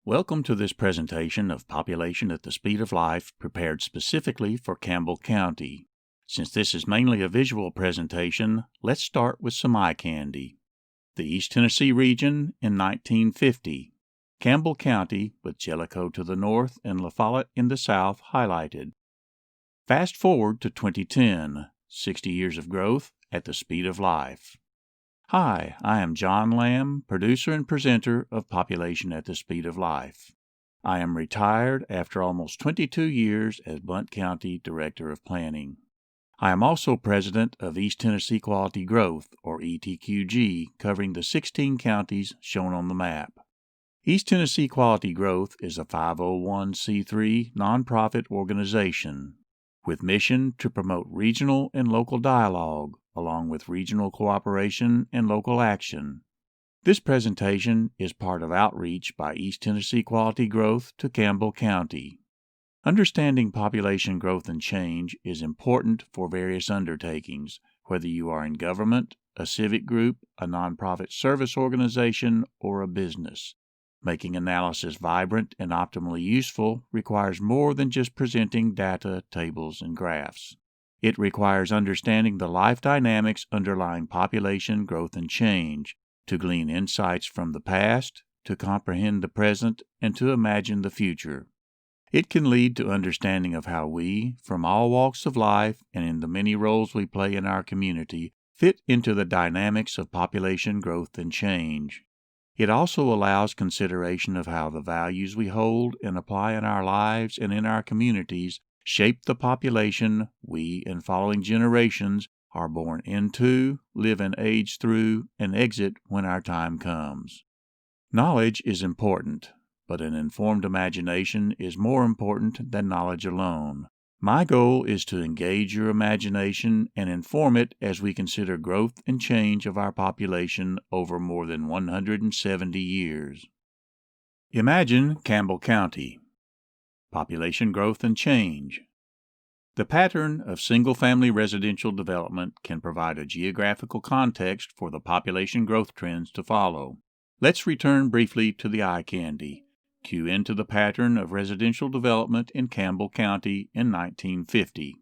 Welcome to this presentation of Population at the Speed of Life prepared specifically for Campbell County. Since this is mainly a visual presentation, let's start with some eye candy. The East Tennessee region in 1950. Campbell County, with Jellicoe to the north and La Follette in the south, highlighted. Fast forward to 2010, 60 years of growth at the speed of life. Hi, I am John Lamb, producer and presenter of Population at the Speed of Life. I am retired after almost 22 years as Blount County Director of Planning. I am also president of East Tennessee Quality Growth, or ETQG, covering the 16 counties shown on the map. East Tennessee Quality Growth is a 501c3 nonprofit organization with mission to promote regional and local dialogue, along with regional cooperation and local action. This presentation is part of outreach by East Tennessee Quality Growth to Campbell County. Understanding population growth and change is important for various undertakings, whether you are in government, a civic group, a nonprofit service organization, or a business. Making analysis vibrant and optimally useful requires more than just presenting data, tables, and graphs. It requires understanding the life dynamics underlying population growth and change, to glean insights from the past, to comprehend the present, and to imagine the future. It can lead to understanding of how we, from all walks of life and in the many roles we play in our community, fit into the dynamics of population growth and change. It also allows consideration of how the values we hold and apply in our lives and in our communities shape the population we and following generations are born into, live and age through, and exit when our time comes. Knowledge is important, but an informed imagination is more important than knowledge alone. My goal is to engage your imagination and inform it as we consider growth and change of our population over more than 170 years. Imagine Campbell County. Population growth and change. The pattern of single-family residential development can provide a geographical context for the population growth trends to follow. Let's return briefly to the eye candy. Cue into the pattern of residential development in Campbell County in 1950.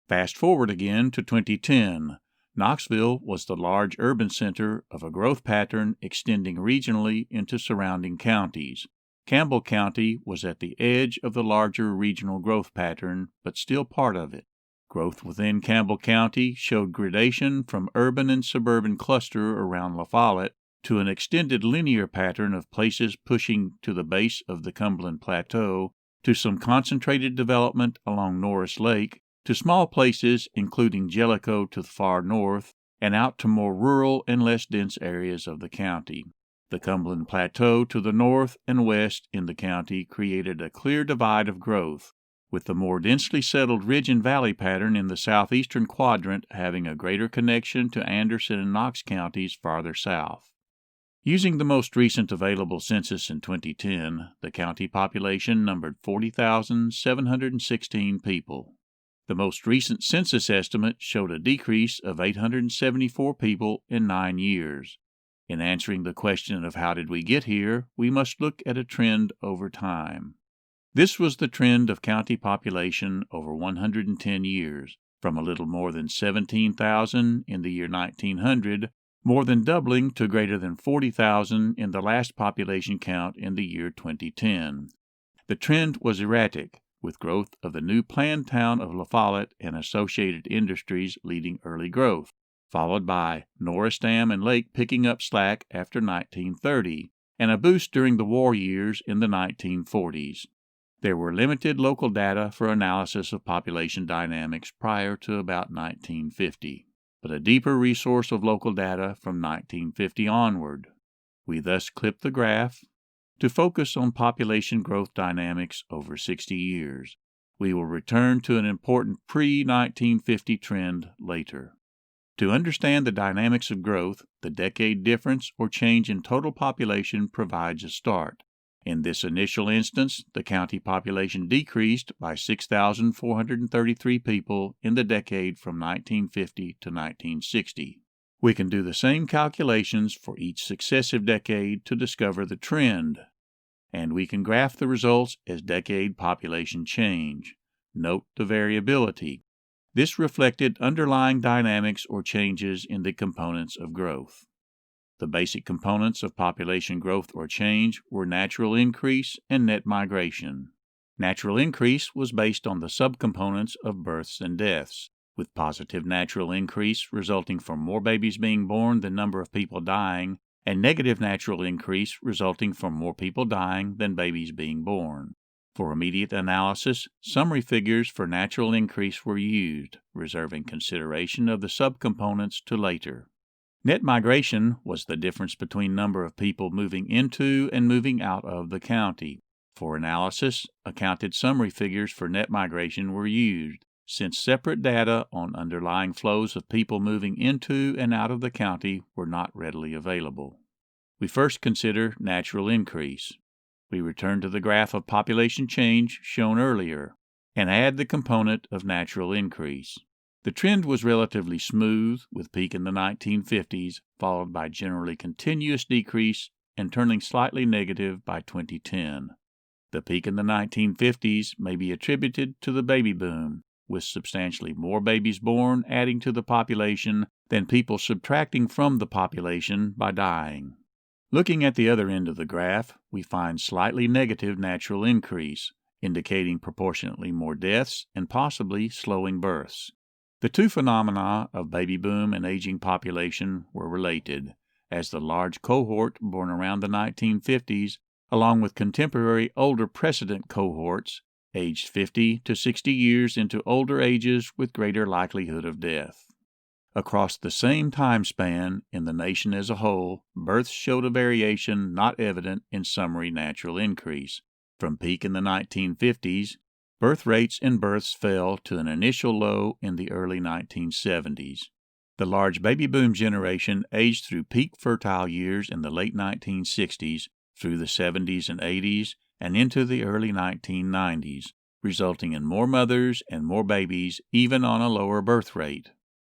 Fast forward again to 2010. Knoxville was the large urban center of a growth pattern extending regionally into surrounding counties. Campbell County was at the edge of the larger regional growth pattern, but still part of it. Growth within Campbell County showed gradation from urban and suburban cluster around La Follette to an extended linear pattern of places pushing to the base of the Cumberland Plateau, to some concentrated development along Norris Lake, to small places including Jellicoe to the far north, and out to more rural and less dense areas of the county. The Cumberland Plateau to the north and west in the county created a clear divide of growth, with the more densely settled ridge and valley pattern in the southeastern quadrant having a greater connection to Anderson and Knox counties farther south. Using the most recent available census in 2010, the county population numbered 40,716 people. The most recent census estimate showed a decrease of 874 people in 9 years. In answering the question of how did we get here, we must look at a trend over time. This was the trend of county population over 110 years, from a little more than 17,000 in the year 1900, more than doubling to greater than 40,000 in the last population count in the year 2010. The trend was erratic, with growth of the new planned town of La Follette and associated industries leading early growth, followed by Norris Dam and Lake picking up slack after 1930, and a boost during the war years in the 1940s. There were limited local data for analysis of population dynamics prior to about 1950. But a deeper resource of local data from 1950 onward. We thus clip the graph to focus on population growth dynamics over 60 years. We will return to an important pre-1950 trend later. To understand the dynamics of growth, the decade difference or change in total population provides a start. In this initial instance, the county population decreased by 6,433 people in the decade from 1950 to 1960. We can do the same calculations for each successive decade to discover the trend. and we can graph the results as decade population change. Note the variability. This reflected underlying dynamics or changes in the components of growth. The basic components of population growth or change were natural increase and net migration. Natural increase was based on the subcomponents of births and deaths, with positive natural increase resulting from more babies being born than number of people dying, and negative natural increase resulting from more people dying than babies being born. For immediate analysis, summary figures for natural increase were used, reserving consideration of the subcomponents to later. Net migration was the difference between number of people moving into and moving out of the county. For analysis, accounted summary figures for net migration were used, since separate data on underlying flows of people moving into and out of the county were not readily available. We first consider natural increase. We return to the graph of population change shown earlier and add the component of natural increase. The trend was relatively smooth, with peak in the 1950s, followed by generally continuous decrease and turning slightly negative by 2010. The peak in the 1950s may be attributed to the baby boom, with substantially more babies born adding to the population than people subtracting from the population by dying. Looking at the other end of the graph, we find slightly negative natural increase, indicating proportionately more deaths and possibly slowing births. The two phenomena of baby boom and aging population were related, as the large cohort born around the 1950s, along with contemporary older precedent cohorts, aged 50 to 60 years into older ages with greater likelihood of death. Across the same time span in the nation as a whole, births showed a variation not evident in summary natural increase. From peak in the 1950s, birth rates and births fell to an initial low in the early 1970s. The large baby boom generation aged through peak fertile years in the late 1960s, through the 70s and 80s, and into the early 1990s, resulting in more mothers and more babies even on a lower birth rate.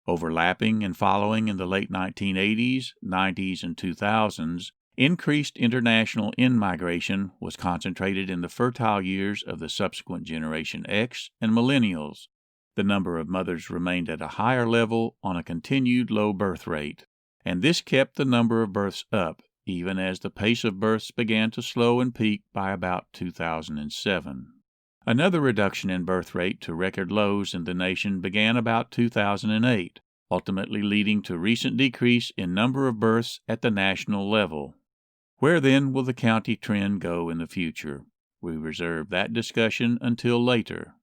Overlapping and following in the late 1980s, 90s, and 2000s, increased international in-migration was concentrated in the fertile years of the subsequent Generation X and Millennials. The number of mothers remained at a higher level on a continued low birth rate, and this kept the number of births up, even as the pace of births began to slow and peak by about 2007. Another reduction in birth rate to record lows in the nation began about 2008, ultimately leading to recent decrease in number of births at the national level. Where then will the county trend go in the future? We reserve that discussion until later,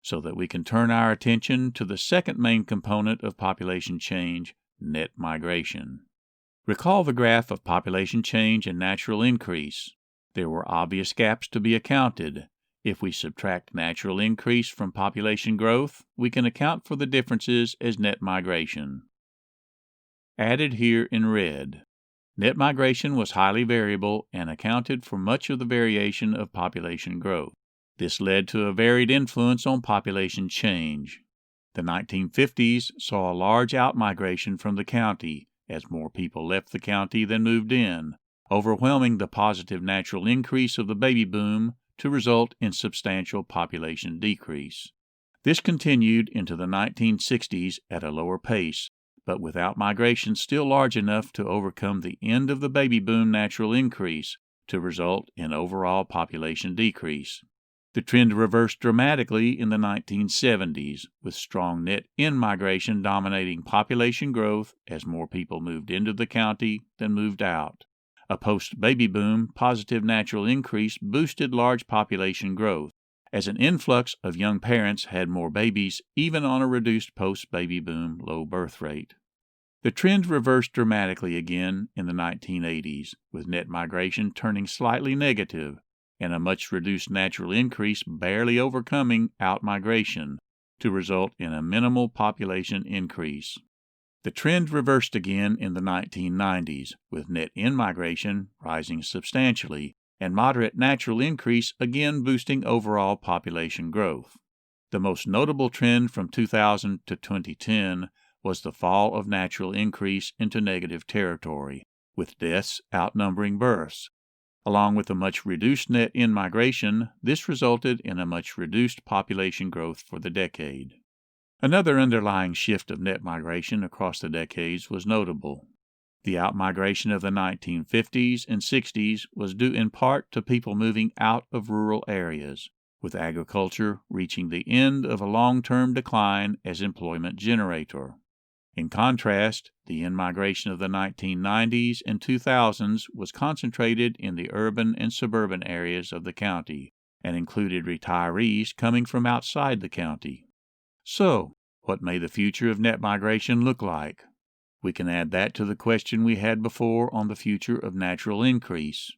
so that we can turn our attention to the second main component of population change, net migration. Recall the graph of population change and natural increase. There were obvious gaps to be accounted. If we subtract natural increase from population growth, we can account for the differences as net migration. Added here in red. Net migration was highly variable and accounted for much of the variation of population growth. This led to a varied influence on population change. The 1950s saw a large outmigration from the county, as more people left the county than moved in, overwhelming the positive natural increase of the baby boom to result in substantial population decrease. This continued into the 1960s at a lower pace, but without migration still large enough to overcome the end of the baby boom natural increase to result in overall population decrease. The trend reversed dramatically in the 1970s, with strong net in-migration dominating population growth as more people moved into the county than moved out. A post-baby boom positive natural increase boosted large population growth, as an influx of young parents had more babies even on a reduced post-baby boom low birth rate. The trend reversed dramatically again in the 1980s, with net migration turning slightly negative, and a much reduced natural increase barely overcoming outmigration, to result in a minimal population increase. The trend reversed again in the 1990s, with net in-migration rising substantially, and moderate natural increase again boosting overall population growth. The most notable trend from 2000 to 2010 was the fall of natural increase into negative territory, with deaths outnumbering births. Along with a much reduced net in-migration, this resulted in a much reduced population growth for the decade. Another underlying shift of net migration across the decades was notable. The out-migration of the 1950s and 60s was due in part to people moving out of rural areas, with agriculture reaching the end of a long-term decline as employment generator. In contrast, the in-migration of the 1990s and 2000s was concentrated in the urban and suburban areas of the county and included retirees coming from outside the county. So, what may the future of net migration look like? We can add that to the question we had before on the future of natural increase.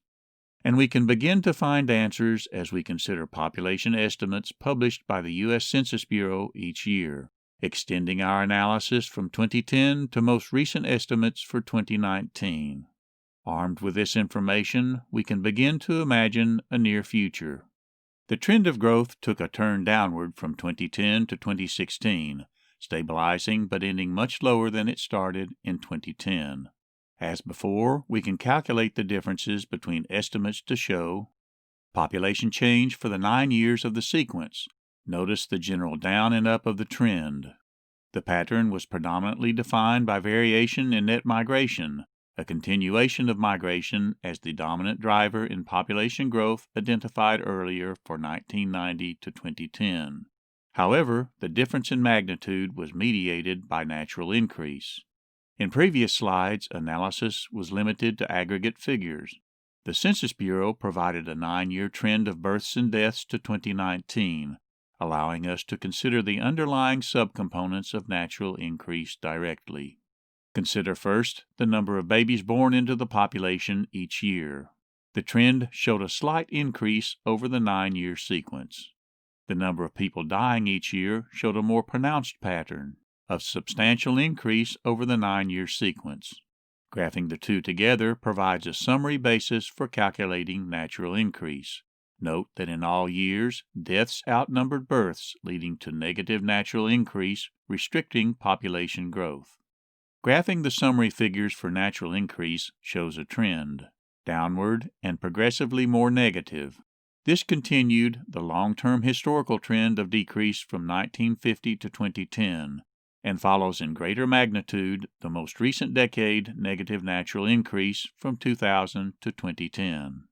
And we can begin to find answers as we consider population estimates published by the U.S. Census Bureau each year, extending our analysis from 2010 to most recent estimates for 2019. Armed with this information, we can begin to imagine a near future. The trend of growth took a turn downward from 2010 to 2016, stabilizing but ending much lower than it started in 2010. As before, we can calculate the differences between estimates to show population change for the 9 years of the sequence. Notice the general down and up of the trend. The pattern was predominantly defined by variation in net migration, a continuation of migration as the dominant driver in population growth identified earlier for 1990 to 2010. However, the difference in magnitude was mediated by natural increase. In previous slides, analysis was limited to aggregate figures. The Census Bureau provided a 9-year trend of births and deaths to 2019, allowing us to consider the underlying subcomponents of natural increase directly. Consider first the number of babies born into the population each year. The trend showed a slight increase over the 9-year sequence. The number of people dying each year showed a more pronounced pattern of substantial increase over the 9-year sequence. Graphing the two together provides a summary basis for calculating natural increase. Note that in all years, deaths outnumbered births, leading to negative natural increase, restricting population growth. Graphing the summary figures for natural increase shows a trend, downward and progressively more negative. This continued the long-term historical trend of decrease from 1950 to 2010, and follows in greater magnitude the most recent decade negative natural increase from 2000 to 2010.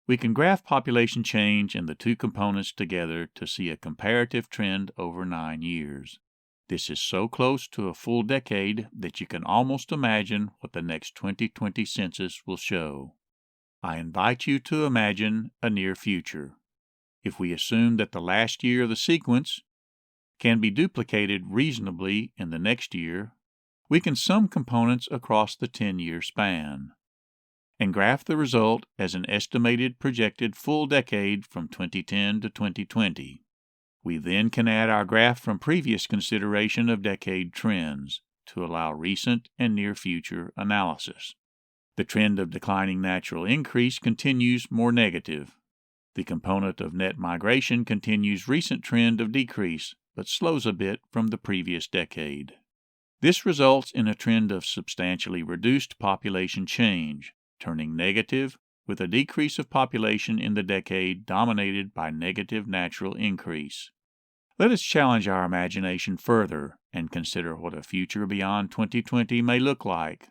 We can graph population change and the two components together to see a comparative trend over 9 years. This is so close to a full decade that you can almost imagine what the next 2020 census will show. I invite you to imagine a near future. If we assume that the last year of the sequence can be duplicated reasonably in the next year, we can sum components across the 10-year span and graph the result as an estimated projected full decade from 2010 to 2020. We then can add our graph from previous consideration of decade trends to allow recent and near future analysis. The trend of declining natural increase continues more negative. The component of net migration continues recent trend of decrease, but slows a bit from the previous decade. This results in a trend of substantially reduced population change, turning negative, with a decrease of population in the decade dominated by negative natural increase. Let us challenge our imagination further and consider what a future beyond 2020 may look like.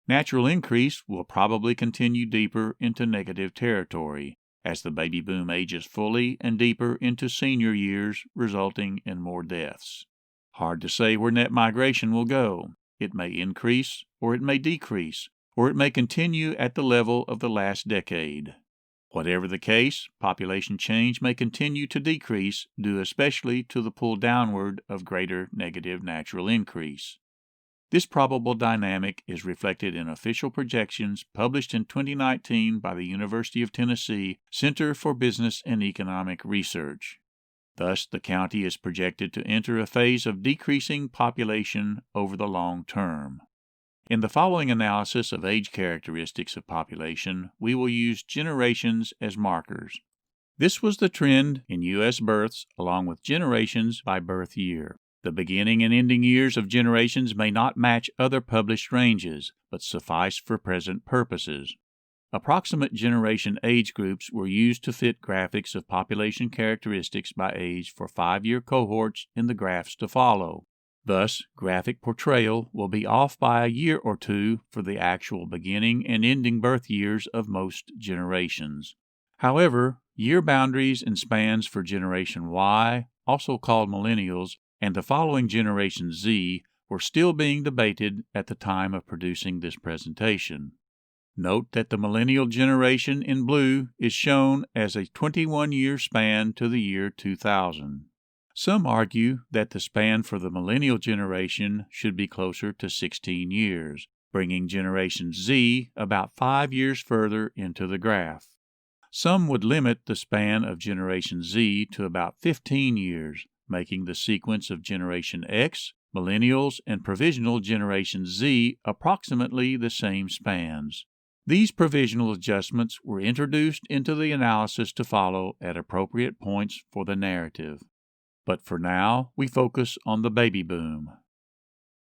Natural increase will probably continue deeper into negative territory as the baby boom ages fully and deeper into senior years, resulting in more deaths. Hard to say where net migration will go. It may increase, or it may decrease, or it may continue at the level of the last decade. Whatever the case, population change may continue to decrease, due especially to the pull downward of greater negative natural increase. This probable dynamic is reflected in official projections published in 2019 by the University of Tennessee Center for Business and Economic Research. Thus, the county is projected to enter a phase of decreasing population over the long term. In the following analysis of age characteristics of population, we will use generations as markers. This was the trend in U.S. births along with generations by birth year. The beginning and ending years of generations may not match other published ranges, but suffice for present purposes. approximate generation age groups were used to fit graphics of population characteristics by age for 5-year cohorts in the graphs to follow. Thus, graphic portrayal will be off by a year or two for the actual beginning and ending birth years of most generations. However, year boundaries and spans for Generation Y, also called millennials, and the following Generation Z were still being debated at the time of producing this presentation. Note that the millennial generation in blue is shown as a 21-year span to the year 2000. Some argue that the span for the millennial generation should be closer to 16 years, bringing Generation Z about 5 years further into the graph. Some would limit the span of Generation Z to about 15 years, making the sequence of Generation X, Millennials, and Provisional Generation Z approximately the same spans. These provisional adjustments were introduced into the analysis to follow at appropriate points for the narrative. But for now, we focus on the baby boom.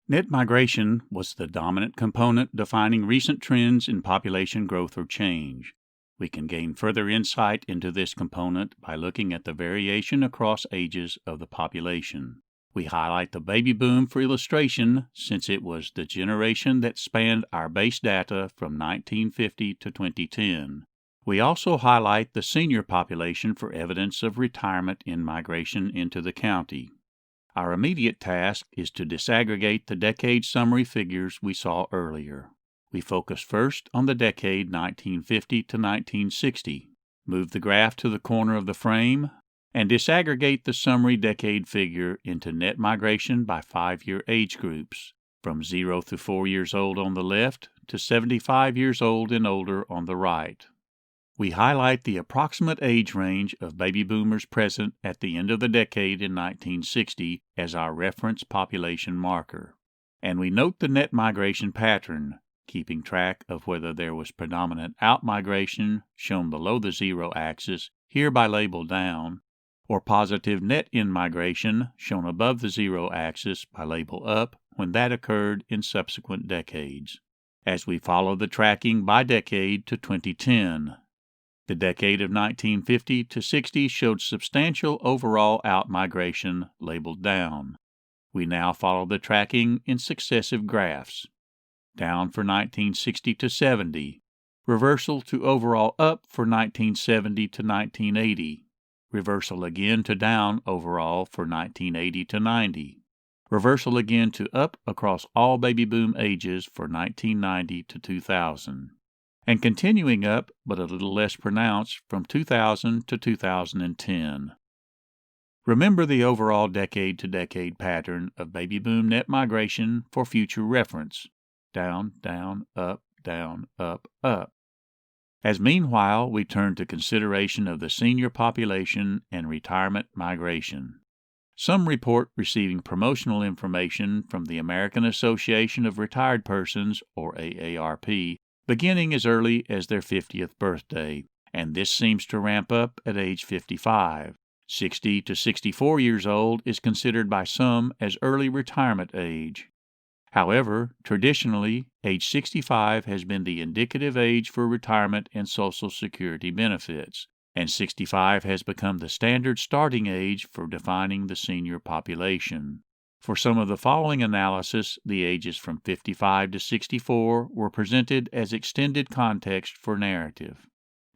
Net migration was the dominant component defining recent trends in population growth or change. We can gain further insight into this component by looking at the variation across ages of the population. We highlight the baby boom for illustration since it was the generation that spanned our base data from 1950 to 2010. We also highlight the senior population for evidence of retirement in migration into the county. Our immediate task is to disaggregate the decade summary figures we saw earlier. We focus first on the decade 1950 to 1960, move the graph to the corner of the frame, and disaggregate the summary decade figure into net migration by 5-year age groups, from 0 through 4 years old on the left to 75 years old and older on the right. We highlight the approximate age range of baby boomers present at the end of the decade in 1960 as our reference population marker. And we note the net migration pattern, keeping track of whether there was predominant out-migration, shown below the zero axis, here by label down, or positive net in-migration, shown above the zero axis by label up, when that occurred in subsequent decades. As we follow the tracking by decade to 2010, the decade of 1950 to 60 showed substantial overall out-migration, labeled down. We now follow the tracking in successive graphs. Down for 1960 to 70, reversal to overall up for 1970 to 1980, reversal again to down overall for 1980 to 90, reversal again to up across all baby boom ages for 1990 to 2000. And continuing up, but a little less pronounced, from 2000 to 2010. Remember the overall decade-to-decade pattern of baby boom net migration for future reference. Down, down, up, up. As meanwhile, we turn to consideration of the senior population and retirement migration. Some report receiving promotional information from the American Association of Retired Persons, or AARP, beginning as early as their 50th birthday, and this seems to ramp up at age 55. 60 to 64 years old is considered by some as early retirement age. However, traditionally, age 65 has been the indicative age for retirement and Social Security benefits, and 65 has become the standard starting age for defining the senior population. For some of the following analysis, the ages from 55 to 64 were presented as extended context for narrative.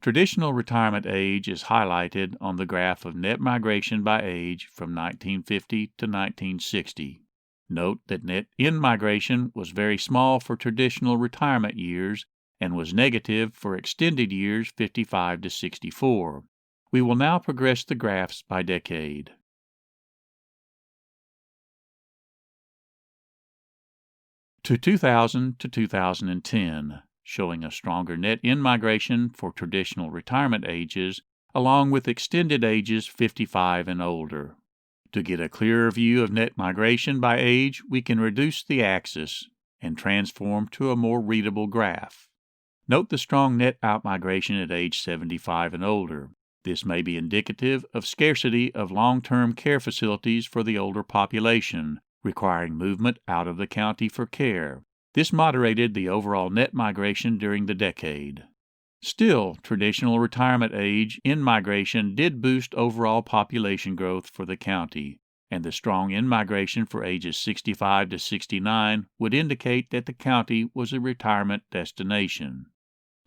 Traditional retirement age is highlighted on the graph of net migration by age from 1950 to 1960. Note that net in-migration was very small for traditional retirement years and was negative for extended years 55 to 64. We will now progress the graphs by decade. To 2000 to 2010, showing a stronger net in-migration for traditional retirement ages, along with extended ages 55 and older. To get a clearer view of net migration by age, we can reduce the axis and transform to a more readable graph. Note the strong net outmigration at age 75 and older. This may be indicative of scarcity of long-term care facilities for the older population, requiring movement out of the county for care. This moderated the overall net migration during the decade. Still, traditional retirement age in-migration did boost overall population growth for the county, and the strong in-migration for ages 65 to 69 would indicate that the county was a retirement destination.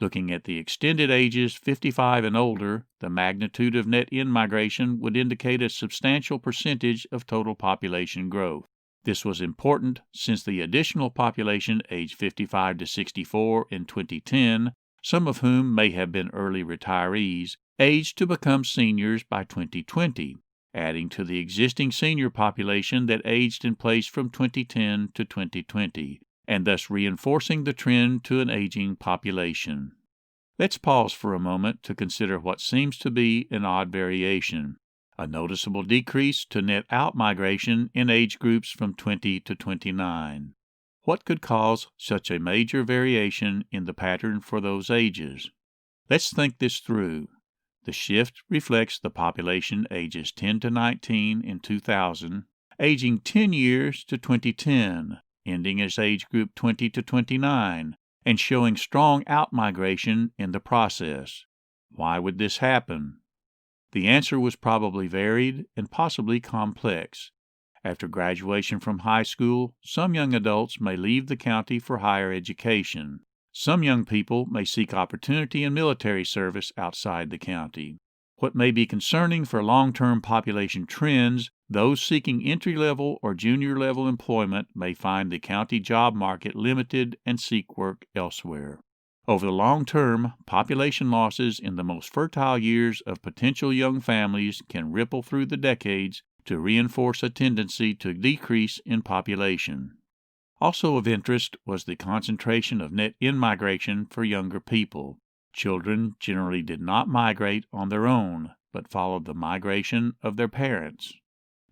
Looking at the extended ages 55 and older, the magnitude of net in-migration would indicate a substantial percentage of total population growth. This was important since the additional population aged 55 to 64 in 2010, some of whom may have been early retirees, aged to become seniors by 2020, adding to the existing senior population that aged in place from 2010 to 2020, and thus reinforcing the trend to an aging population. Let's pause for a moment to consider what seems to be an odd variation, a noticeable decrease to net outmigration in age groups from 20 to 29. What could cause such a major variation in the pattern for those ages? Let's think this through. The shift reflects the population ages 10 to 19 in 2000, aging 10 years to 2010, ending as age group 20 to 29, and showing strong outmigration in the process. Why would this happen? The answer was probably varied and possibly complex. After graduation from high school, some young adults may leave the county for higher education. Some young people may seek opportunity in military service outside the county. What may be concerning for long-term population trends, those seeking entry-level or junior-level employment may find the county job market limited and seek work elsewhere. Over the long term, population losses in the most fertile years of potential young families can ripple through the decades to reinforce a tendency to decrease in population. Also of interest was the concentration of net in-migration for younger people. Children generally did not migrate on their own, but followed the migration of their parents.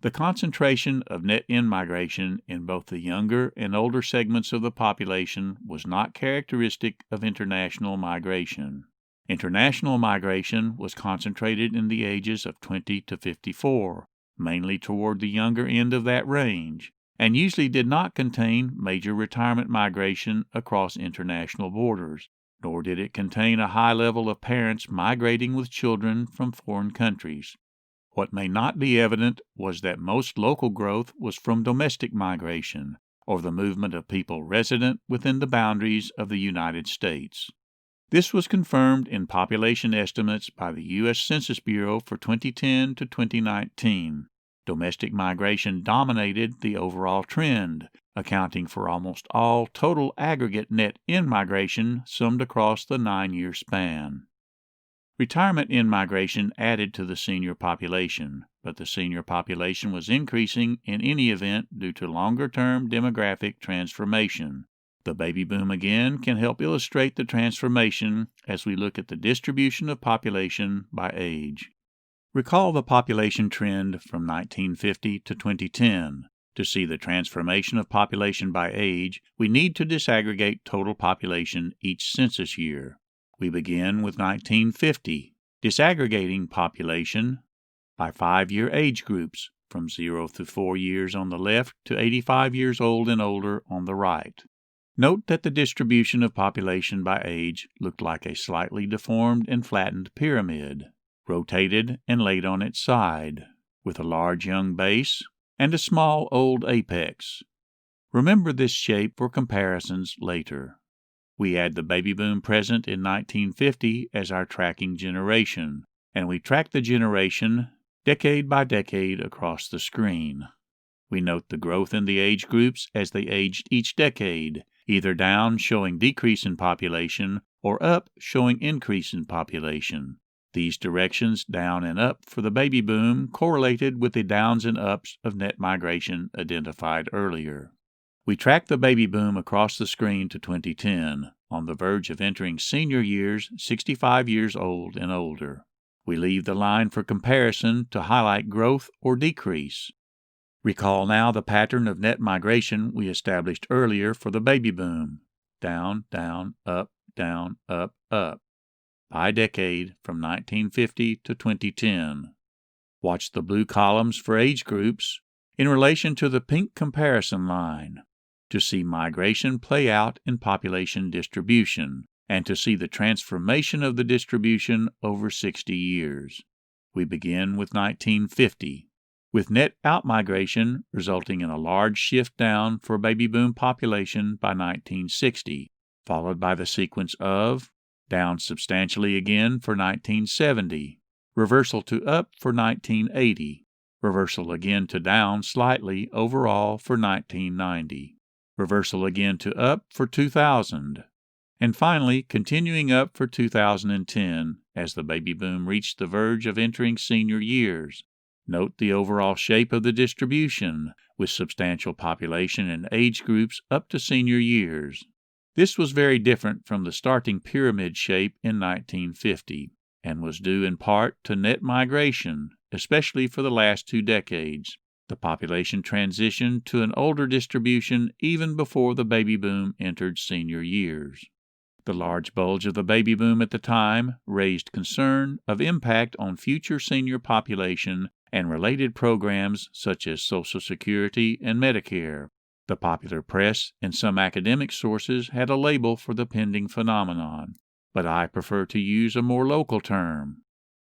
The concentration of net in-migration in both the younger and older segments of the population was not characteristic of international migration. International migration was concentrated in the ages of 20 to 54, mainly toward the younger end of that range, and usually did not contain major retirement migration across international borders, nor did it contain a high level of parents migrating with children from foreign countries. What may not be evident was that most local growth was from domestic migration, or the movement of people resident within the boundaries of the United States. This was confirmed in population estimates by the U.S. Census Bureau for 2010 to 2019. Domestic migration dominated the overall trend, accounting for almost all total aggregate net in-migration summed across the 9-year span. Retirement in-migration added to the senior population, but the senior population was increasing in any event due to longer-term demographic transformation. The baby boom again can help illustrate the transformation as we look at the distribution of population by age. Recall the population trend from 1950 to 2010. To see the transformation of population by age, we need to disaggregate total population each census year. We begin with 1950, disaggregating population by 5-year age groups, from 0 to 4 years on the left to 85 years old and older on the right. Note that the distribution of population by age looked like a slightly deformed and flattened pyramid, rotated and laid on its side, with a large young base and a small old apex. Remember this shape for comparisons later. We add the baby boom present in 1950 as our tracking generation, and we track the generation decade by decade across the screen. We note the growth in the age groups as they aged each decade, either down showing decrease in population or up showing increase in population. These directions, down and up for the baby boom, correlated with the downs and ups of net migration identified earlier. We track the baby boom across the screen to 2010, on the verge of entering senior years 65 years old and older. We leave the line for comparison to highlight growth or decrease. Recall now the pattern of net migration we established earlier for the baby boom. Down, down, up, up, by decade from 1950 to 2010. Watch the blue columns for age groups in relation to the pink comparison line to see migration play out in population distribution, and to see the transformation of the distribution over 60 years. We begin with 1950, with net outmigration resulting in a large shift down for baby boom population by 1960, followed by the sequence of down substantially again for 1970, reversal to up for 1980, reversal again to down slightly overall for 1990, reversal again to up for 2000, and finally continuing up for 2010 as the baby boom reached the verge of entering senior years. Note the overall shape of the distribution, with substantial population and age groups up to senior years. This was very different from the starting pyramid shape in 1950, and was due in part to net migration, especially for the last 2 decades. The population transitioned to an older distribution even before the baby boom entered senior years. The large bulge of the baby boom at the time raised concern of impact on future senior population and related programs such as Social Security and Medicare. The popular press and some academic sources had a label for the pending phenomenon, but I prefer to use a more local term: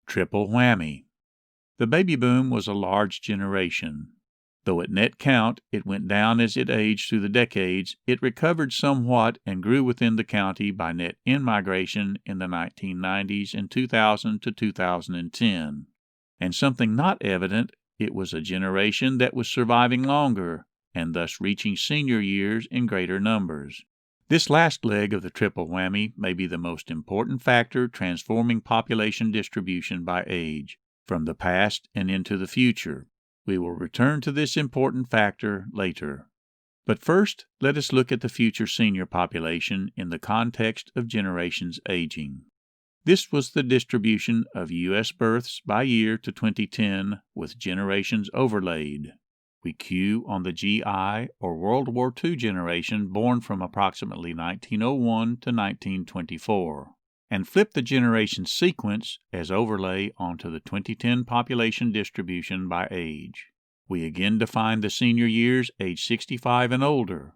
triple whammy. The baby boom was a large generation. Though at net count it went down as it aged through the decades, it recovered somewhat and grew within the county by net in-migration in the 1990s and 2000 to 2010. And something not evident, it was a generation that was surviving longer, and thus reaching senior years in greater numbers. This last leg of the triple whammy may be the most important factor transforming population distribution by age, from the past and into the future. We will return to this important factor later. But first, let us look at the future senior population in the context of generations aging. This was the distribution of U.S. births by year to 2010 with generations overlaid. We cue on the GI or World War II generation born from approximately 1901 to 1924, and flip the generation sequence as overlay onto the 2010 population distribution by age. We again define the senior years age 65 and older,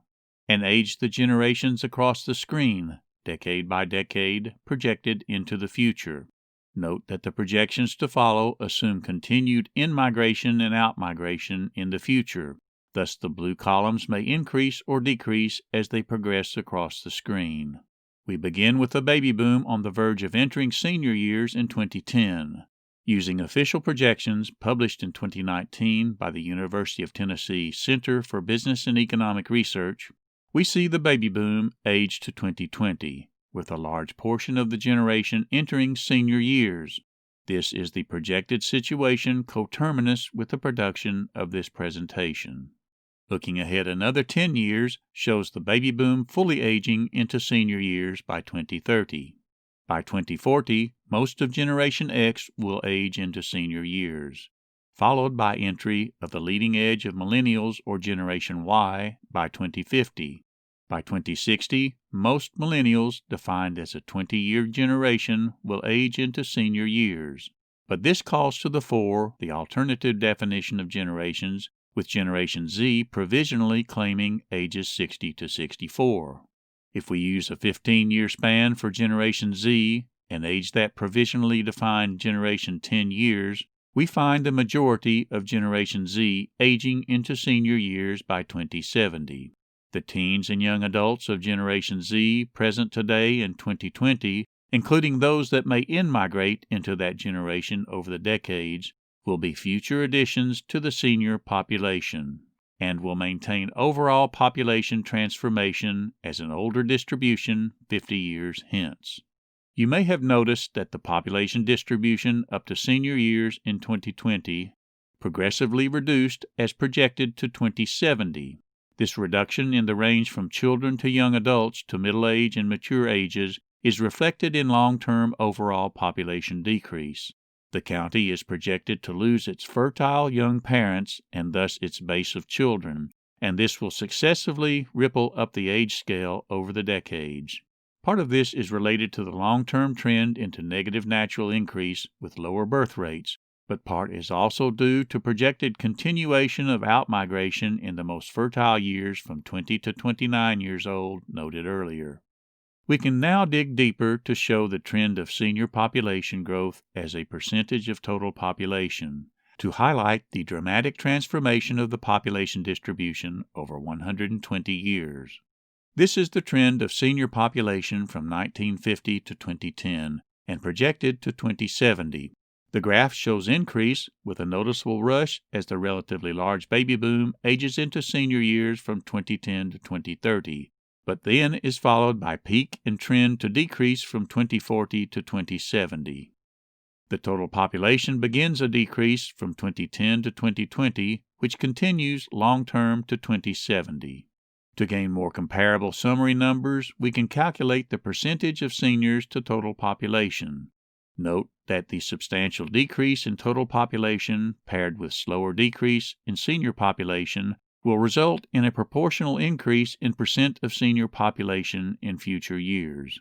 and age the generations across the screen, decade by decade, projected into the future. Note that the projections to follow assume continued in-migration and out-migration in the future. Thus the blue columns may increase or decrease as they progress across the screen. We begin with the baby boom on the verge of entering senior years in 2010. Using official projections published in 2019 by the University of Tennessee Center for Business and Economic Research, we see the baby boom age to 2020, with a large portion of the generation entering senior years. This is the projected situation coterminous with the production of this presentation. Looking ahead another 10 years shows the baby boom fully aging into senior years by 2030. By 2040, most of Generation X will age into senior years, followed by entry of the leading edge of millennials or Generation Y by 2050. By 2060, most millennials, defined as a 20-year generation, will age into senior years. But this calls to the fore the alternative definition of generations, with Generation Z provisionally claiming ages 60 to 64. If we use a 15-year span for Generation Z and age that provisionally defined generation 10 years, we find the majority of Generation Z aging into senior years by 2070. The teens and young adults of Generation Z present today in 2020, including those that may in-migrate into that generation over the decades, will be future additions to the senior population, and will maintain overall population transformation as an older distribution 50 years hence. You may have noticed that the population distribution up to senior years in 2020 progressively reduced as projected to 2070. This reduction in the range from children to young adults to middle age and mature ages is reflected in long-term overall population decrease. The county is projected to lose its fertile young parents and thus its base of children, and this will successively ripple up the age scale over the decades. Part of this is related to the long-term trend into negative natural increase with lower birth rates, but part is also due to projected continuation of outmigration in the most fertile years from 20 to 29 years old, noted earlier. We can now dig deeper to show the trend of senior population growth as a percentage of total population, to highlight the dramatic transformation of the population distribution over 120 years. This is the trend of senior population from 1950 to 2010 and projected to 2070. The graph shows increase with a noticeable rush as the relatively large baby boom ages into senior years from 2010 to 2030, but then is followed by peak and trend to decrease from 2040 to 2070. The total population begins a decrease from 2010 to 2020, which continues long-term to 2070. To gain more comparable summary numbers, we can calculate the percentage of seniors to total population. Note that the substantial decrease in total population paired with slower decrease in senior population will result in a proportional increase in percent of senior population in future years,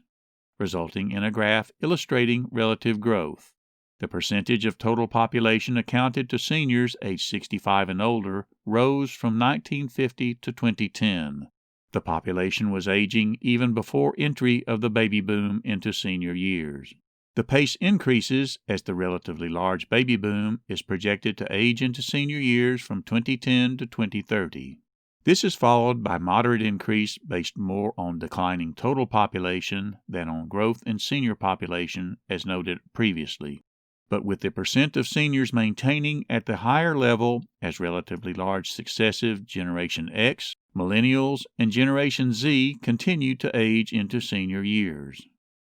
resulting in a graph illustrating relative growth. The percentage of total population accounted to seniors aged 65 and older rose from 1950 to 2010. The population was aging even before entry of the baby boom into senior years. The pace increases as the relatively large baby boom is projected to age into senior years from 2010 to 2030. This is followed by moderate increase based more on declining total population than on growth in senior population as noted previously, but with the percent of seniors maintaining at the higher level as relatively large successive Generation X, Millennials, and Generation Z continue to age into senior years.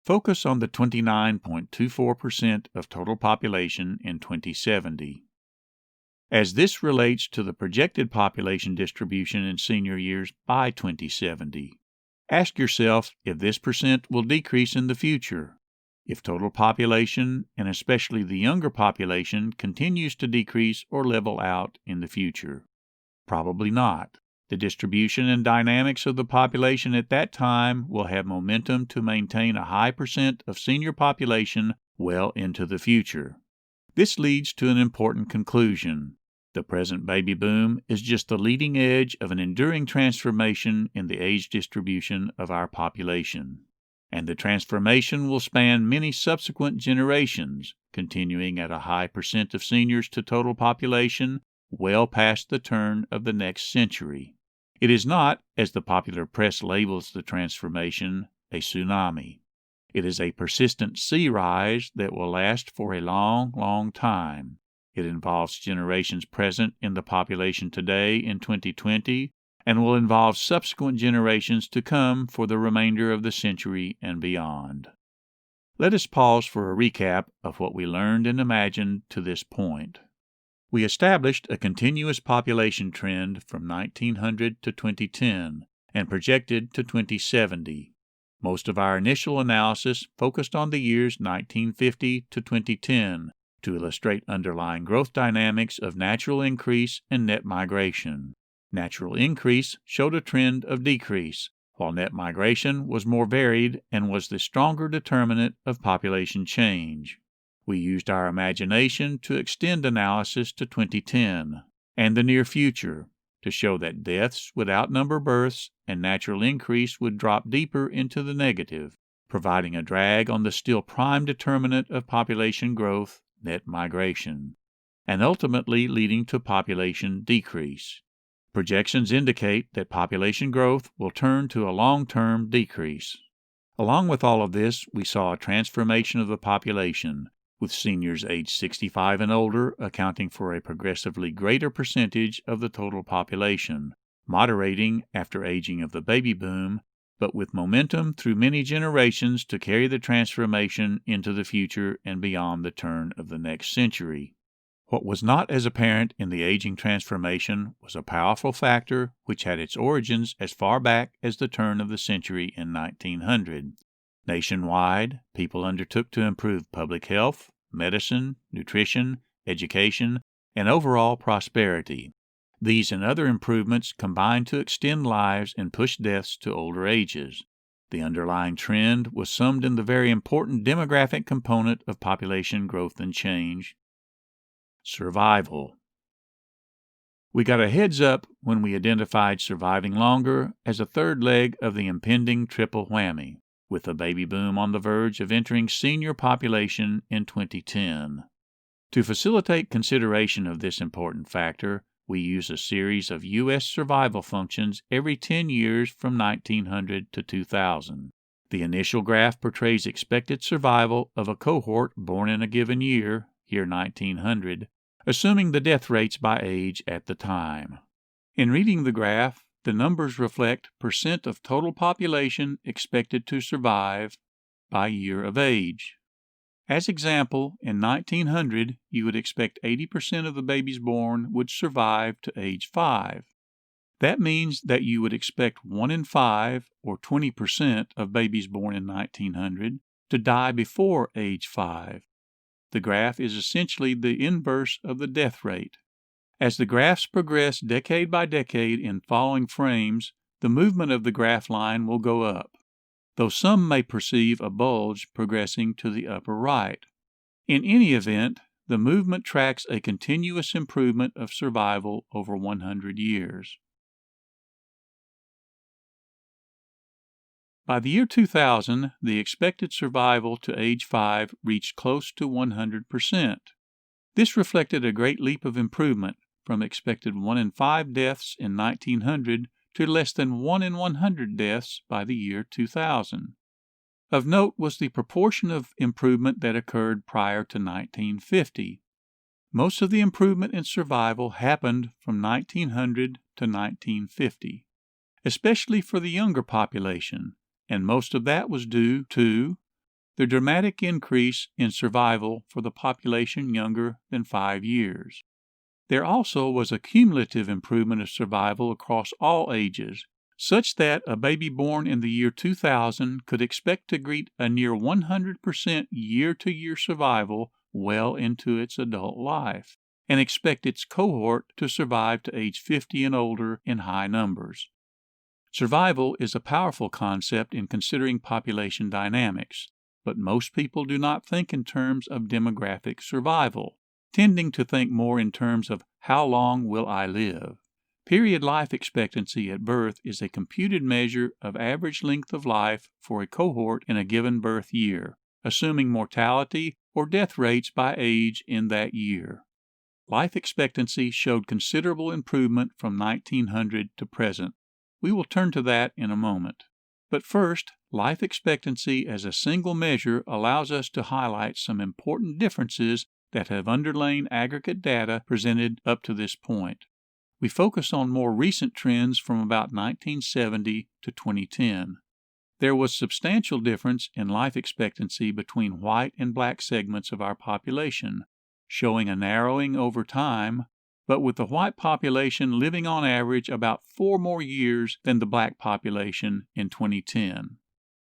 Focus on the 29.24% of total population in 2070. As this relates to the projected population distribution in senior years by 2070, ask yourself if this percent will decrease in the future. If total population, and especially the younger population, continues to decrease or level out in the future. Probably not. The distribution and dynamics of the population at that time will have momentum to maintain a high percent of senior population well into the future. This leads to an important conclusion. The present baby boom is just the leading edge of an enduring transformation in the age distribution of our population, and the transformation will span many subsequent generations, continuing at a high percent of seniors to total population well past the turn of the next century. It is not, as the popular press labels the transformation, a tsunami. It is a persistent sea rise that will last for a long, long time. It involves generations present in the population today in 2020 and will involve subsequent generations to come for the remainder of the century and beyond. Let us pause for a recap of what we learned and imagined to this point. We established a continuous population trend from 1900 to 2010 and projected to 2070. Most of our initial analysis focused on the years 1950 to 2010 to illustrate underlying growth dynamics of natural increase and net migration. Natural increase showed a trend of decrease, while net migration was more varied and was the stronger determinant of population change. We used our imagination to extend analysis to 2010 and the near future to show that deaths would outnumber births and natural increase would drop deeper into the negative, providing a drag on the still prime determinant of population growth, net migration, and ultimately leading to population decrease. Projections indicate that population growth will turn to a long-term decrease. Along with all of this, we saw a transformation of the population, with seniors aged 65 and older accounting for a progressively greater percentage of the total population, moderating after aging of the baby boom, but with momentum through many generations to carry the transformation into the future and beyond the turn of the next century. What was not as apparent in the aging transformation was a powerful factor which had its origins as far back as the turn of the century in 1900. Nationwide, people undertook to improve public health, medicine, nutrition, education, and overall prosperity. These and other improvements combined to extend lives and push deaths to older ages. The underlying trend was summed in the very important demographic component of population growth and change: survival. We got a heads up when we identified surviving longer as a third leg of the impending triple whammy. with the baby boom on the verge of entering senior population in 2010. To facilitate consideration of this important factor, we use a series of U.S. survival functions every 10 years from 1900 to 2000. The initial graph portrays expected survival of a cohort born in a given year, here 1900, assuming the death rates by age at the time. In reading the graph, the numbers reflect percent of total population expected to survive by year of age. As example, in 1900, you would expect 80% of the babies born would survive to age 5. That means that you would expect 1 in 5, or 20% of babies born in 1900, to die before age 5. The graph is essentially the inverse of the death rate. As the graphs progress decade by decade in following frames, the movement of the graph line will go up, though some may perceive a bulge progressing to the upper right. In any event, the movement tracks a continuous improvement of survival over 100 years. By the year 2000, the expected survival to age 5 reached close to 100%. This reflected a great leap of improvement from expected 1 in 5 deaths in 1900 to less than 1 in 100 deaths by the year 2000. Of note was the proportion of improvement that occurred prior to 1950. Most of the improvement in survival happened from 1900 to 1950, especially for the younger population, and most of that was due to the dramatic increase in survival for the population younger than 5 years. There also was a cumulative improvement of survival across all ages, such that a baby born in the year 2000 could expect to greet a near 100% year-to-year survival well into its adult life, and expect its cohort to survive to age 50 and older in high numbers. Survival is a powerful concept in considering population dynamics, but most people do not think in terms of demographic survival, tending to think more in terms of how long will I live. Period life expectancy at birth is a computed measure of average length of life for a cohort in a given birth year, assuming mortality or death rates by age in that year. Life expectancy showed considerable improvement from 1900 to present. We will turn to that in a moment. But first, life expectancy as a single measure allows us to highlight some important differences that have underlain aggregate data presented up to this point. We focus on more recent trends from about 1970 to 2010. There was substantial difference in life expectancy between white and black segments of our population, showing a narrowing over time, but with the white population living on average about 4 more years than the black population in 2010.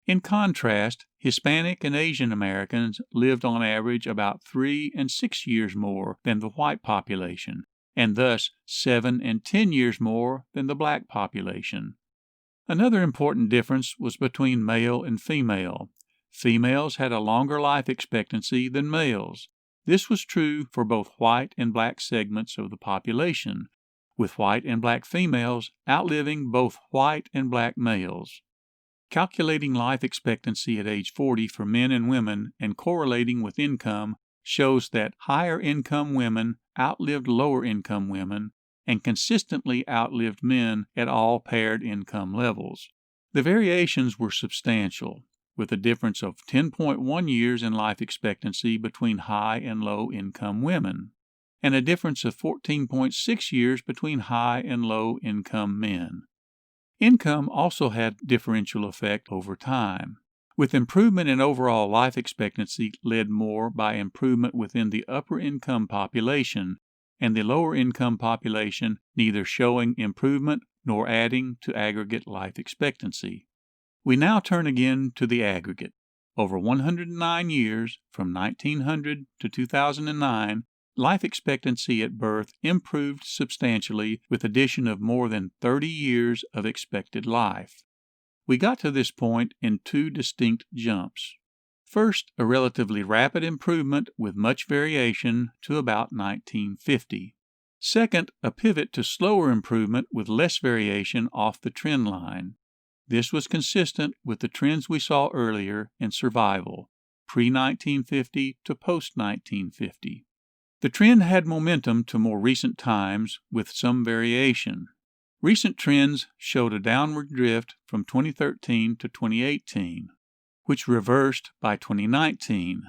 In contrast, Hispanic and Asian Americans lived on average about 3 and 6 years more than the white population, and thus 7 and 10 years more than the black population. Another important difference was between male and female. Females had a longer life expectancy than males. This was true for both white and black segments of the population, with white and black females outliving both white and black males. Calculating life expectancy at age 40 for men and women and correlating with income shows that higher income women outlived lower income women and consistently outlived men at all paired income levels. The variations were substantial, with a difference of 10.1 years in life expectancy between high and low income women, and a difference of 14.6 years between high and low income men. Income also had differential effect over time, with improvement in overall life expectancy led more by improvement within the upper income population, and the lower income population neither showing improvement nor adding to aggregate life expectancy. We now turn again to the aggregate. Over 109 years, from 1900 to 2009, life expectancy at birth improved substantially with addition of more than 30 years of expected life. We got to this point in 2 distinct jumps. First, a relatively rapid improvement with much variation to about 1950. Second, a pivot to slower improvement with less variation off the trend line. This was consistent with the trends we saw earlier in survival, pre-1950 to post-1950. The trend had momentum to more recent times with some variation. Recent trends showed a downward drift from 2013 to 2018, which reversed by 2019.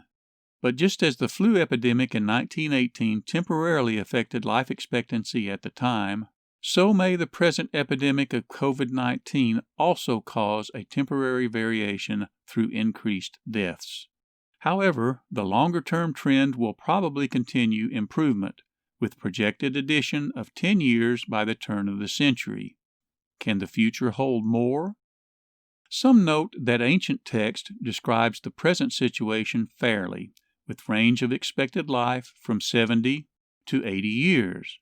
But just as the flu epidemic in 1918 temporarily affected life expectancy at the time, so may the present epidemic of COVID-19 also cause a temporary variation through increased deaths. However, the longer-term trend will probably continue improvement, with projected addition of 10 years by the turn of the century. Can the future hold more? Some note that ancient text describes the present situation fairly, with range of expected life from 70 to 80 years.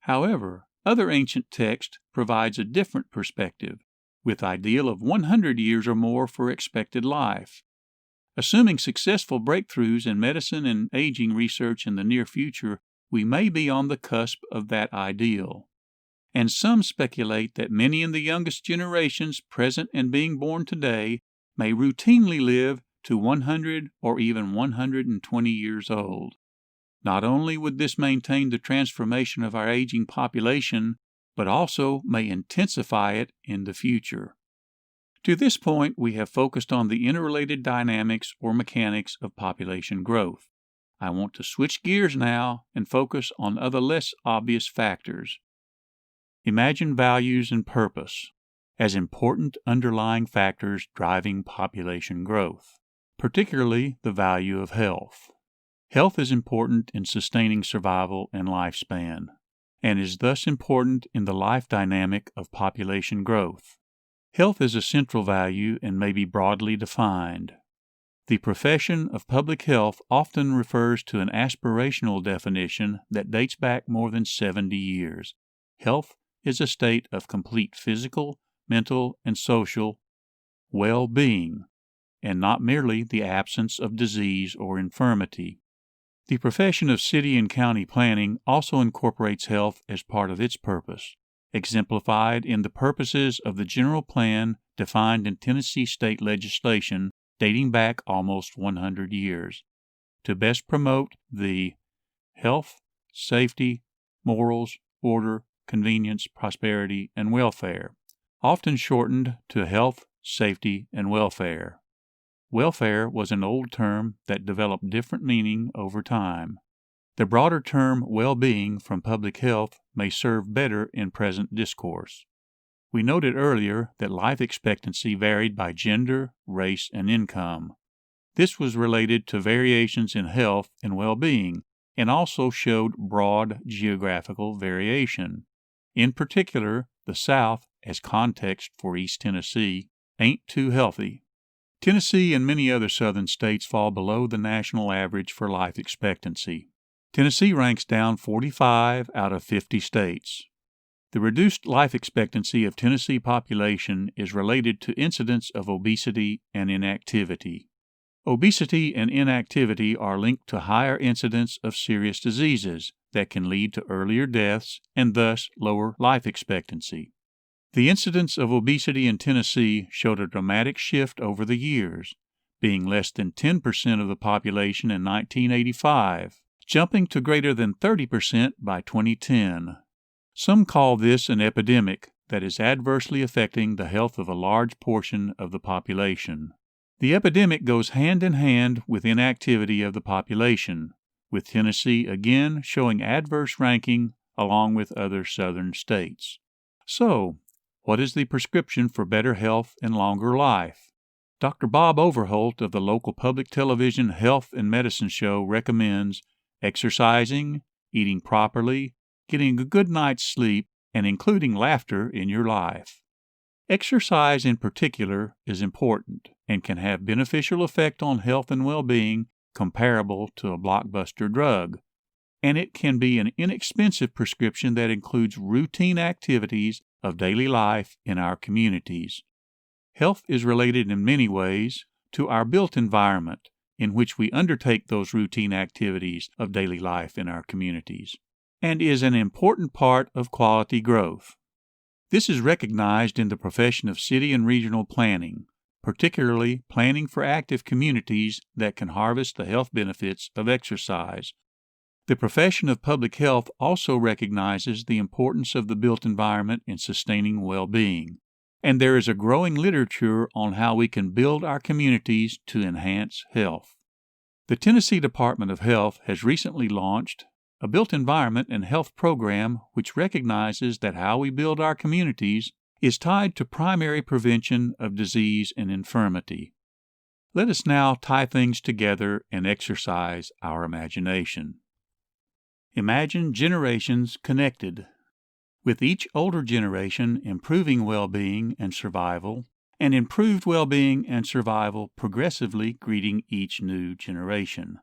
However, other ancient text provides a different perspective, with ideal of 100 years or more for expected life. Assuming successful breakthroughs in medicine and aging research in the near future, we may be on the cusp of that ideal. And some speculate that many in the youngest generations present and being born today may routinely live to 100 or even 120 years old. Not only would this maintain the transformation of our aging population, but also may intensify it in the future. To this point, we have focused on the interrelated dynamics or mechanics of population growth. I want to switch gears now and focus on other less obvious factors. Imagine values and purpose as important underlying factors driving population growth, particularly the value of health. Health is important in sustaining survival and lifespan, and is thus important in the life dynamic of population growth. Health is a central value and may be broadly defined. The profession of public health often refers to an aspirational definition that dates back more than 70 years. Health is a state of complete physical, mental, and social well-being, and not merely the absence of disease or infirmity. The profession of city and county planning also incorporates health as part of its purpose, exemplified in the purposes of the general plan defined in Tennessee state legislation dating back almost 100 years, to best promote the health, safety, morals, order, convenience, prosperity, and welfare, often shortened to health, safety, and welfare. Welfare was an old term that developed different meaning over time. The broader term well-being from public health may serve better in present discourse. We noted earlier that life expectancy varied by gender, race, and income. This was related to variations in health and well-being, and also showed broad geographical variation. In particular, the South, as context for East Tennessee, ain't too healthy. Tennessee and many other southern states fall below the national average for life expectancy. Tennessee ranks down 45 out of 50 states. The reduced life expectancy of Tennessee population is related to incidence of obesity and inactivity. Obesity and inactivity are linked to higher incidence of serious diseases that can lead to earlier deaths and thus lower life expectancy. The incidence of obesity in Tennessee showed a dramatic shift over the years, being less than 10% of the population in 1985, jumping to greater than 30% by 2010. Some call this an epidemic that is adversely affecting the health of a large portion of the population. The epidemic goes hand in hand with inactivity of the population, with Tennessee again showing adverse ranking along with other southern states. So, what is the prescription for better health and longer life? Dr. Bob Overholt of the local public television health and medicine show recommends exercising, eating properly, getting a good night's sleep, and including laughter in your life. Exercise in particular is important and can have beneficial effect on health and well-being comparable to a blockbuster drug, and it can be an inexpensive prescription that includes routine activities of daily life in our communities. Health is related in many ways to our built environment in which we undertake those routine activities of daily life in our communities, and is an important part of quality growth. This is recognized in the profession of city and regional planning, particularly planning for active communities that can harvest the health benefits of exercise. The profession of public health also recognizes the importance of the built environment in sustaining well-being, and there is a growing literature on how we can build our communities to enhance health. The Tennessee Department of Health has recently launched a built environment and health program which recognizes that how we build our communities is tied to primary prevention of disease and infirmity. Let us now tie things together and exercise our imagination. Imagine generations connected, with each older generation improving well-being and survival, and improved well-being and survival progressively greeting each new generation.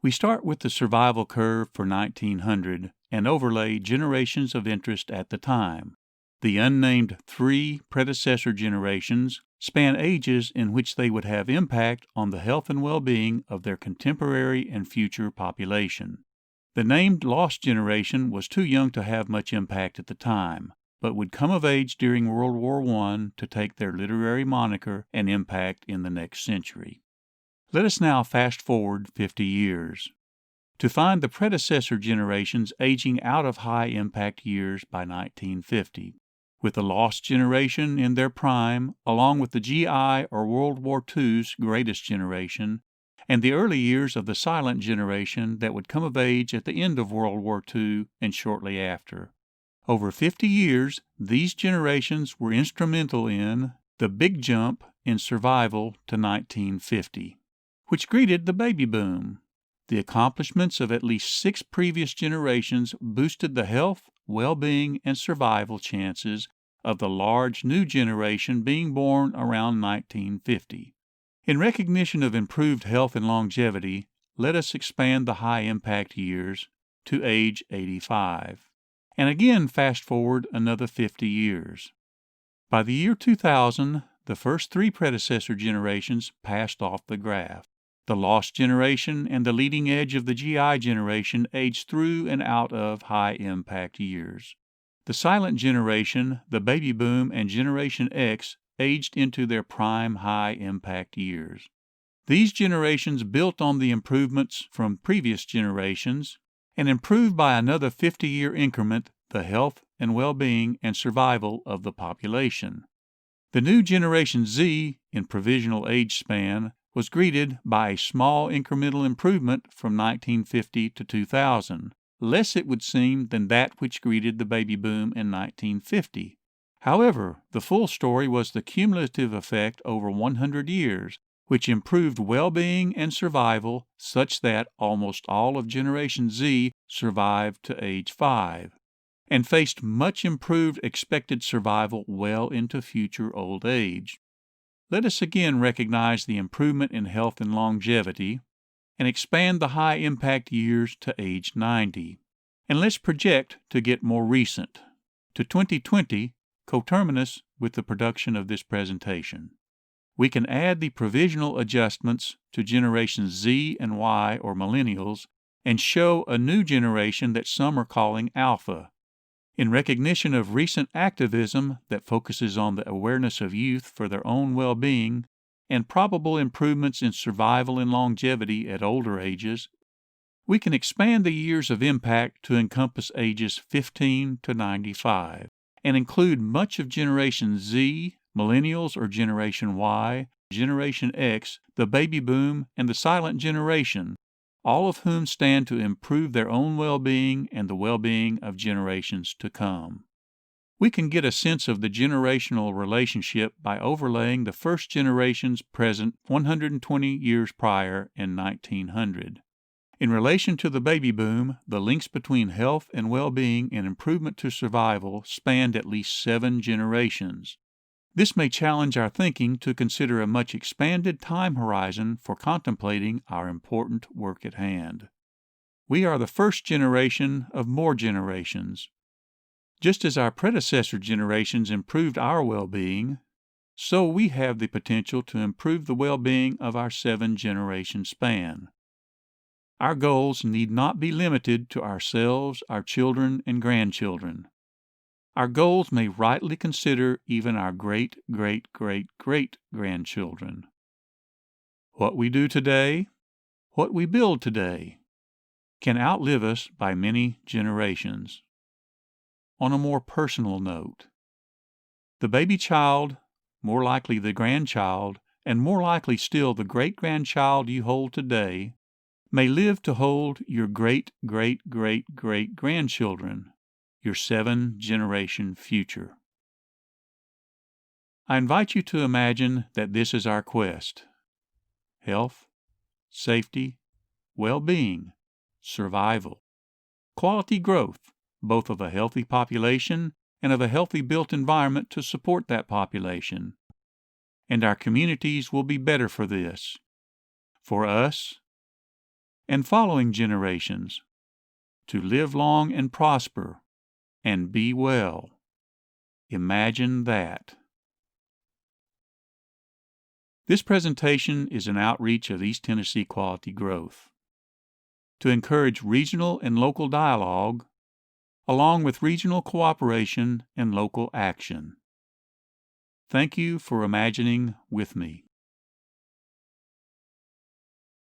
We start with the survival curve for 1900 and overlay generations of interest at the time. The unnamed 3 predecessor generations span ages in which they would have impact on the health and well-being of their contemporary and future population. The named lost generation was too young to have much impact at the time, but would come of age during World War I to take their literary moniker and impact in the next century. Let us now fast forward 50 years to find the predecessor generations aging out of high-impact years by 1950, with the lost generation in their prime, along with the GI or World War II's greatest generation, and the early years of the silent generation that would come of age at the end of World War II and shortly after. Over 50 years, these generations were instrumental in the big jump in survival to 1950, which greeted the baby boom. The accomplishments of at least 6 previous generations boosted the health, well-being, and survival chances of the large new generation being born around 1950. In recognition of improved health and longevity, let us expand the high-impact years to age 85, and again fast forward another 50 years. By the year 2000, the first 3 predecessor generations passed off the graph. The lost generation and the leading edge of the GI generation aged through and out of high-impact years. The silent generation, the baby boom, and Generation X aged into their prime high-impact years. These generations built on the improvements from previous generations and improved by another 50-year increment the health and well-being and survival of the population. The new Generation Z, in provisional age span, was greeted by a small incremental improvement from 1950 to 2000, less it would seem than that which greeted the baby boom in 1950. However, the full story was the cumulative effect over 100 years, which improved well-being and survival such that almost all of Generation Z survived to age 5, and faced much improved expected survival well into future old age. Let us again recognize the improvement in health and longevity, and expand the high-impact years to age 90. And let's project to get more recent, to 2020, coterminous with the production of this presentation. We can add the provisional adjustments to Generations Z and Y or Millennials and show a new generation that some are calling Alpha. In recognition of recent activism that focuses on the awareness of youth for their own well-being and probable improvements in survival and longevity at older ages, we can expand the years of impact to encompass ages 15 to 95 and include much of Generation Z, Millennials or Generation Y, Generation X, the baby boom, and the silent generation, all of whom stand to improve their own well-being and the well-being of generations to come. We can get a sense of the generational relationship by overlaying the first generations present 120 years prior in 1900. In relation to the baby boom, the links between health and well-being and improvement to survival spanned at least 7 generations. This may challenge our thinking to consider a much expanded time horizon for contemplating our important work at hand. We are the first generation of more generations. Just as our predecessor generations improved our well-being, so we have the potential to improve the well-being of our 7-generation span. Our goals need not be limited to ourselves, our children, and grandchildren. our goals may rightly consider even our great-great-great-great-grandchildren. What we do today, what we build today, can outlive us by many generations. On a more personal note, the baby child, more likely the grandchild, and more likely still the great-grandchild you hold today, may live to hold your great-great-great-great-grandchildren, your 7-generation future. I invite you to imagine that this is our quest: health, safety, well-being, survival, quality growth, both of a healthy population and of a healthy built environment to support that population. And our communities will be better for this, for us, and following generations, to live long and prosper and be well. Imagine that. This presentation is an outreach of East Tennessee Quality Growth to encourage regional and local dialogue, along with regional cooperation and local action. Thank you for imagining with me.